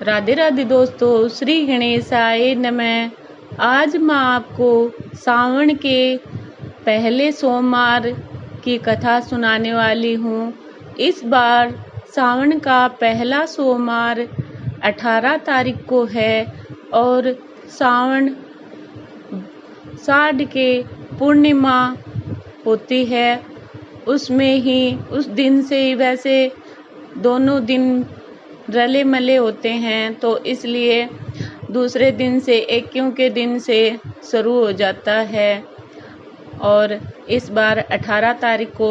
राधे राधे दोस्तों, श्री गणेशाय नमः। आज मैं आपको सावन के पहले सोमवार की कथा सुनाने वाली हूँ। इस बार सावन का पहला सोमवार 18 तारीख को है और सावन साढ़ के पूर्णिमा होती है। उसमें ही उस दिन से ही वैसे दोनों दिन रले मले होते हैं, तो इसलिए दूसरे दिन से 21 के दिन से शुरू हो जाता है। और इस बार 18 तारीख को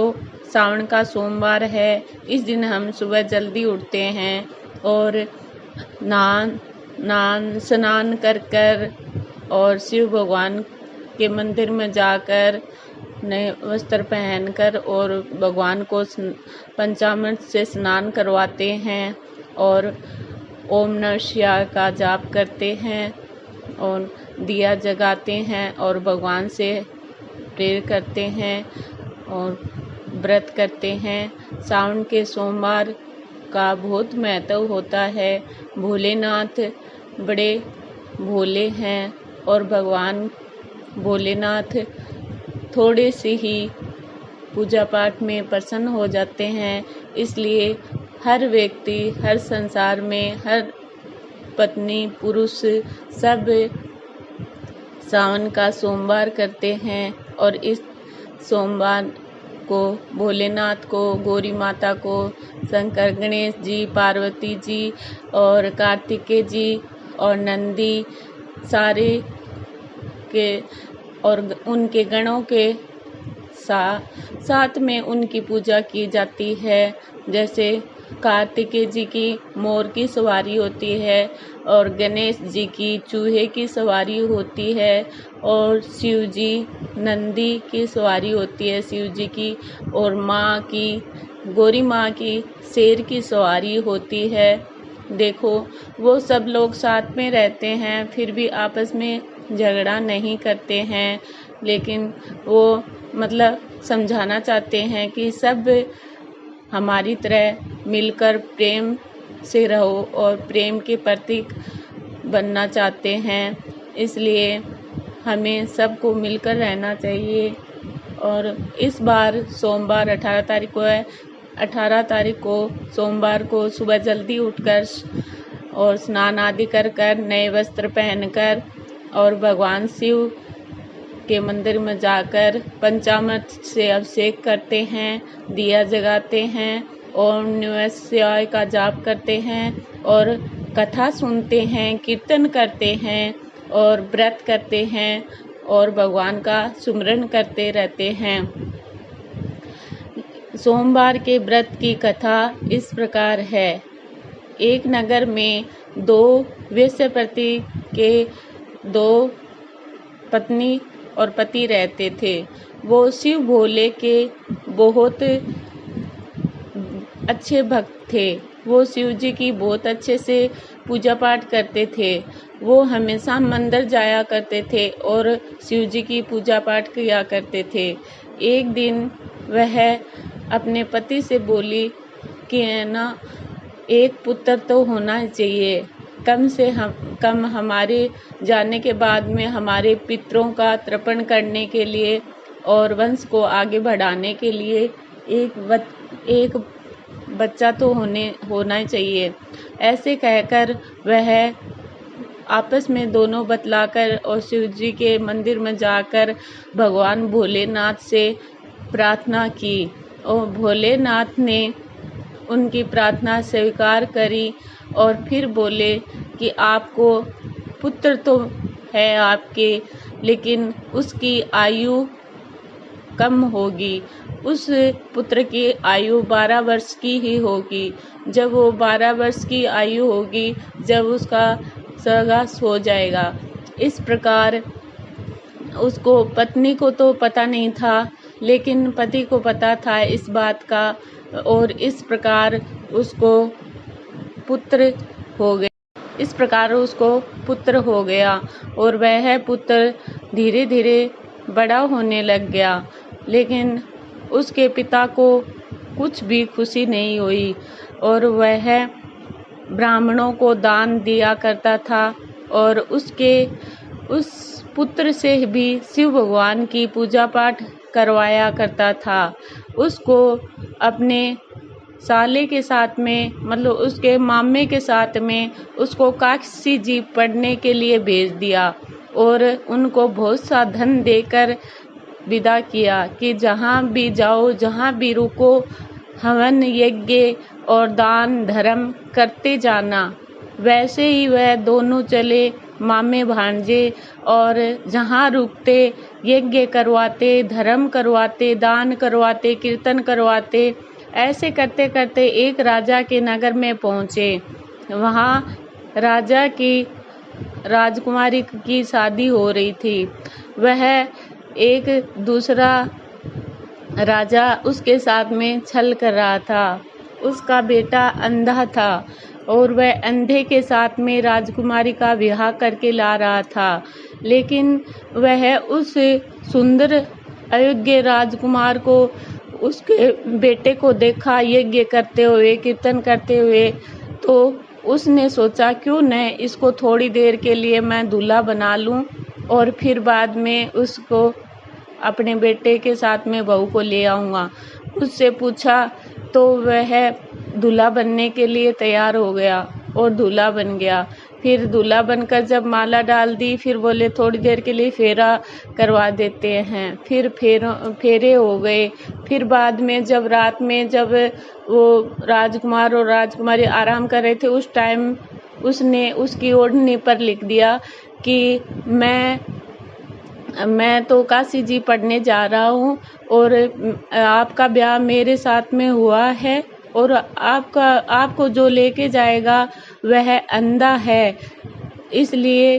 सावन का सोमवार है। इस दिन हम सुबह जल्दी उठते हैं और स्नान कर और शिव भगवान के मंदिर में जाकर नए वस्त्र पहनकर और भगवान को पंचामृत से स्नान करवाते हैं और ओम नमः शिवाय का जाप करते हैं और दिया जगाते हैं और भगवान से प्रेयर करते हैं और व्रत करते हैं। सावन के सोमवार का बहुत महत्व होता है। भोलेनाथ बड़े भोले हैं और भगवान भोलेनाथ थोड़े से ही पूजा पाठ में प्रसन्न हो जाते हैं। इसलिए हर व्यक्ति, हर संसार में हर पत्नी पुरुष सब सावन का सोमवार करते हैं और इस सोमवार को भोलेनाथ को, गौरी माता को, शंकर गणेश जी, पार्वती जी और कार्तिकेय जी और नंदी सारे के और उनके गणों के साथ में उनकी पूजा की जाती है। जैसे कार्तिकेय जी की मोर की सवारी होती है और गणेश जी की चूहे की सवारी होती है और शिव जी नंदी की सवारी होती है शिव जी की, और माँ की, गौरी माँ की शेर की सवारी होती है। देखो, वो सब लोग साथ में रहते हैं फिर भी आपस में झगड़ा नहीं करते हैं, लेकिन वो मतलब समझाना चाहते हैं कि सब हमारी तरह मिलकर प्रेम से रहो और प्रेम के प्रतीक बनना चाहते हैं। इसलिए हमें सबको मिलकर रहना चाहिए। और इस बार सोमवार 18 तारीख को है। 18 तारीख को सोमवार को सुबह जल्दी उठकर और स्नान आदि कर नए वस्त्र पहनकर और भगवान शिव के मंदिर में जाकर पंचामृत से अभिषेक करते हैं, दिया जगाते हैं, ओम नमः शिवाय का जाप करते हैं और कथा सुनते हैं, कीर्तन करते हैं और व्रत करते हैं और भगवान का सुमिरन करते रहते हैं। सोमवार के व्रत की कथा इस प्रकार है। एक नगर में दो वेश्यावृत्ति के दो पत्नी और पति रहते थे। वो शिव भोले के बहुत अच्छे भक्त थे। वो शिव जी की बहुत अच्छे से पूजा पाठ करते थे। वो हमेशा मंदिर जाया करते थे और शिव जी की पूजा पाठ किया करते थे। एक दिन वह अपने पति से बोली कि ना, एक पुत्र तो होना चाहिए, कम से कम हमारे जाने के बाद में हमारे पितरों का तर्पण करने के लिए और वंश को आगे बढ़ाने के लिए एक बच्चा तो होना चाहिए। ऐसे कहकर वह आपस में दोनों बतलाकर और शिव जी के मंदिर में जाकर भगवान भोलेनाथ से प्रार्थना की और भोलेनाथ ने उनकी प्रार्थना स्वीकार करी और फिर बोले कि आपको पुत्र तो है आपके, लेकिन उसकी आयु कम होगी। उस पुत्र की आयु 12 वर्ष की ही होगी। जब वो 12 वर्ष की आयु होगी, जब उसका सहवास हो जाएगा। इस प्रकार उसको, पत्नी को तो पता नहीं था, लेकिन पति को पता था इस बात का, और इस प्रकार उसको पुत्र हो गया। इस प्रकार उसको पुत्र हो गया और वह पुत्र धीरे धीरे बड़ा होने लग गया, लेकिन उसके पिता को कुछ भी खुशी नहीं हुई और वह ब्राह्मणों को दान दिया करता था और उसके उस पुत्र से भी शिव भगवान की पूजा पाठ करवाया करता था। उसको अपने साले के साथ में, मतलब उसके मामे के साथ में, उसको काशी जी पढ़ने के लिए भेज दिया और उनको बहुत सा धन देकर विदा किया कि जहाँ भी जाओ, जहाँ भी रुको, हवन यज्ञ और दान धर्म करते जाना। वैसे ही वह दोनों चले, मामे भांजे, और जहाँ रुकते यज्ञ करवाते, धर्म करवाते, दान करवाते, कीर्तन करवाते। ऐसे करते करते एक राजा के नगर में पहुँचे। वहाँ राजा की राजकुमारी की शादी हो रही थी। वह एक दूसरा राजा उसके साथ में छल कर रहा था। उसका बेटा अंधा था और वह अंधे के साथ में राजकुमारी का विवाह करके ला रहा था। लेकिन वह उस सुंदर अयोग्य राजकुमार को, उसके बेटे को देखा यज्ञ करते हुए, कीर्तन करते हुए, तो उसने सोचा क्यों न इसको थोड़ी देर के लिए मैं दूल्हा बना लूं और फिर बाद में उसको अपने बेटे के साथ में बहू को ले आऊँगा। उससे पूछा तो वह दूल्हा बनने के लिए तैयार हो गया और दूल्हा बन गया। फिर दूल्हा बनकर जब माला डाल दी, फिर बोले थोड़ी देर के लिए फेरा करवा देते हैं। फिर फेरे हो गए। फिर बाद में जब रात में जब वो राजकुमार और राजकुमारी आराम कर रहे थे, उस टाइम उसने उसकी ओढ़नी पर लिख दिया कि मैं तो काशी जी पढ़ने जा रहा हूँ और आपका ब्याह मेरे साथ में हुआ है और आपको जो लेके जाएगा वह अंधा है। इसलिए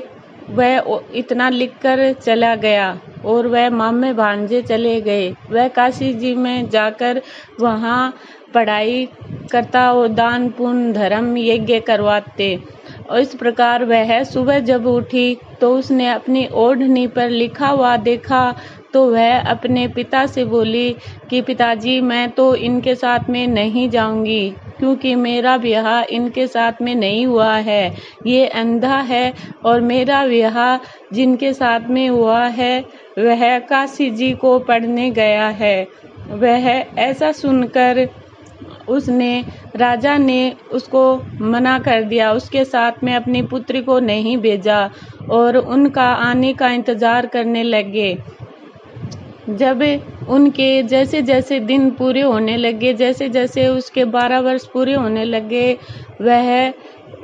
वह इतना लिखकर चला गया और वह मामे भांजे चले गए। वह काशी जी में जाकर वहाँ पढ़ाई करता और दान पुण्य धर्म यज्ञ करवाते। और इस प्रकार वह सुबह जब उठी तो उसने अपनी ओढ़नी पर लिखा हुआ देखा तो वह अपने पिता से बोली कि पिताजी, मैं तो इनके साथ में नहीं जाऊंगी क्योंकि मेरा ब्याह इनके साथ में नहीं हुआ है। ये अंधा है और मेरा ब्याह जिनके साथ में हुआ है वह काशी जी को पढ़ने गया है। वह ऐसा सुनकर राजा ने उसको मना कर दिया, उसके साथ में अपनी पुत्री को नहीं भेजा और उनका आने का इंतजार करने लगे। जब उनके जैसे जैसे दिन पूरे होने लगे, जैसे जैसे उसके 12 वर्ष पूरे होने लगे, वह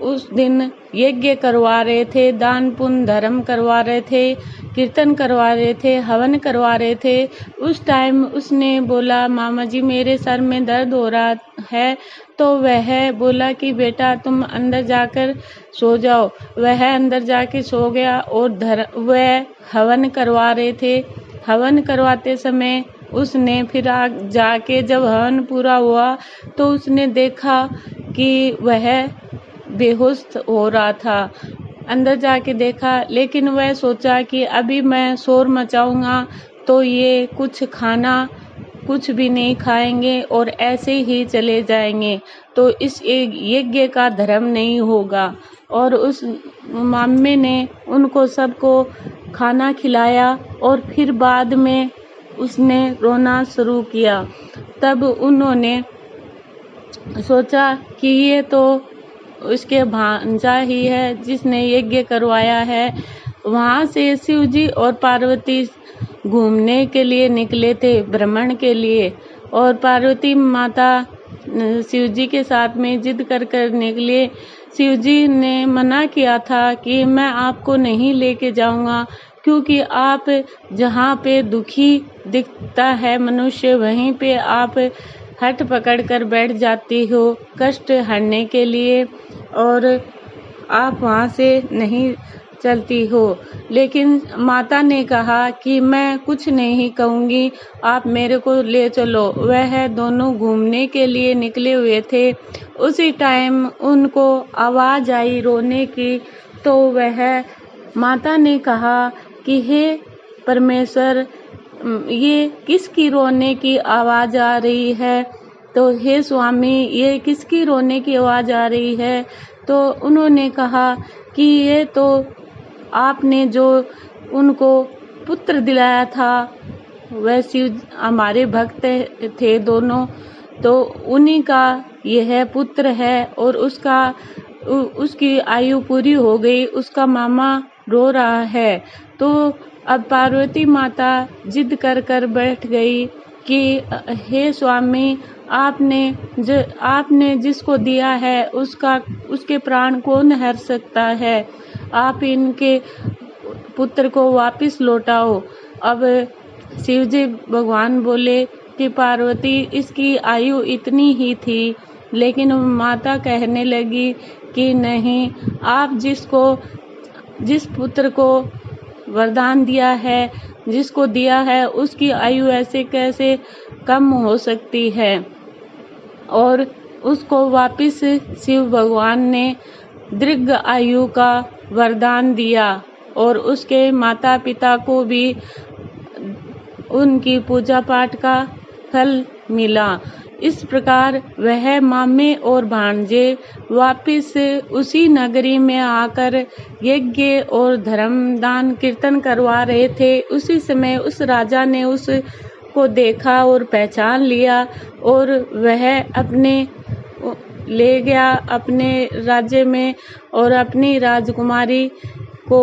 उस दिन यज्ञ करवा रहे थे, दान पुण्य धर्म करवा रहे थे, कीर्तन करवा रहे थे, हवन करवा रहे थे। उस टाइम उसने बोला, मामा जी मेरे सर में दर्द हो रहा है। तो वह बोला कि बेटा तुम अंदर जाकर सो जाओ। वह अंदर जाके सो गया और वह हवन करवा रहे थे। हवन करवाते समय उसने फिर जाके जब हवन पूरा हुआ तो उसने देखा कि वह बेहोश हो रहा था। अंदर जाके देखा, लेकिन वह सोचा कि अभी मैं शोर मचाऊंगा तो ये कुछ भी नहीं खाएंगे और ऐसे ही चले जाएंगे, तो इस यज्ञ का धर्म नहीं होगा। और उस मामे ने उनको सबको खाना खिलाया और फिर बाद में उसने रोना शुरू किया। तब उन्होंने सोचा कि ये तो उसके भांजा ही है जिसने यज्ञ करवाया है। वहाँ से शिव जी और पार्वती घूमने के लिए निकले थे, भ्रमण के लिए, और पार्वती माता शिव जी के साथ में जिद कर निकले। शिव जी ने मना किया था कि मैं आपको नहीं लेके जाऊंगा क्योंकि आप जहाँ पे दुखी दिखता है मनुष्य, वहीं पे आप हट पकड़ कर बैठ जाती हो कष्ट हरने के लिए और आप वहाँ से नहीं चलती हो। लेकिन माता ने कहा कि मैं कुछ नहीं कहूँगी, आप मेरे को ले चलो। वह दोनों घूमने के लिए निकले हुए थे। उसी टाइम उनको आवाज़ आई रोने की, तो वह माता ने कहा कि हे परमेश्वर, ये किसकी रोने की आवाज़ आ रही है? तो हे स्वामी, ये किसकी रोने की आवाज़ आ रही है? तो उन्होंने कहा कि ये तो आपने जो उनको पुत्र दिलाया था, वह शिव हमारे भक्त थे दोनों, तो उन्हीं का यह पुत्र है और उसकी आयु पूरी हो गई, उसका मामा रो रहा है। तो अब पार्वती माता जिद कर कर बैठ गई कि हे स्वामी, आपने जिसको दिया है उसके प्राण कौन हर सकता है, आप इनके पुत्र को वापस लौटाओ। अब शिवजी भगवान बोले कि पार्वती, इसकी आयु इतनी ही थी, लेकिन माता कहने लगी कि नहीं, आप जिस पुत्र को वरदान दिया है, जिसको दिया है, उसकी आयु ऐसे कैसे कम हो सकती है। और उसको वापस शिव भगवान ने दीर्घ आयु का वरदान दिया और उसके माता पिता को भी उनकी पूजा पाठ का फल मिला। इस प्रकार वह मामे और भांजे वापिस उसी नगरी में आकर यज्ञ और धर्मदान कीर्तन करवा रहे थे। उसी समय उस राजा ने उसको देखा और पहचान लिया और वह अपने ले गया अपने राज्य में और अपनी राजकुमारी को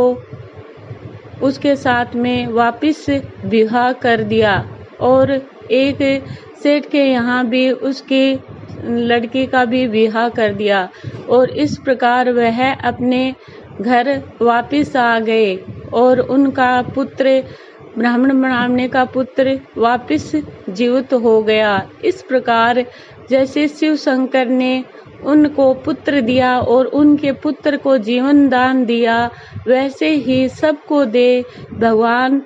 उसके साथ में वापिस विवाह कर दिया। और एक सेठ के यहाँ भी उसकी लड़की का भी विवाह कर दिया और इस प्रकार वह अपने घर वापिस आ गए और उनका पुत्र ब्राह्मण का पुत्र वापिस जीवित हो गया। इस प्रकार जैसे शिव शंकर ने उनको पुत्र दिया और उनके पुत्र को जीवन दान दिया, वैसे ही सबको दे भगवान।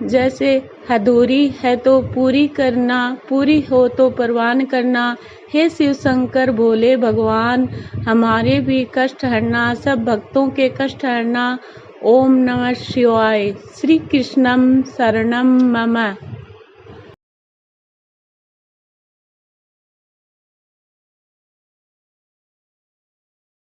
जैसे अधूरी है तो पूरी करना, पूरी हो तो परवान करना। हे शिव शंकर भोले भगवान, हमारे भी कष्ट हरना, सब भक्तों के कष्ट हरना। ओम नमः शिवाय। श्री कृष्णम शरणम मम।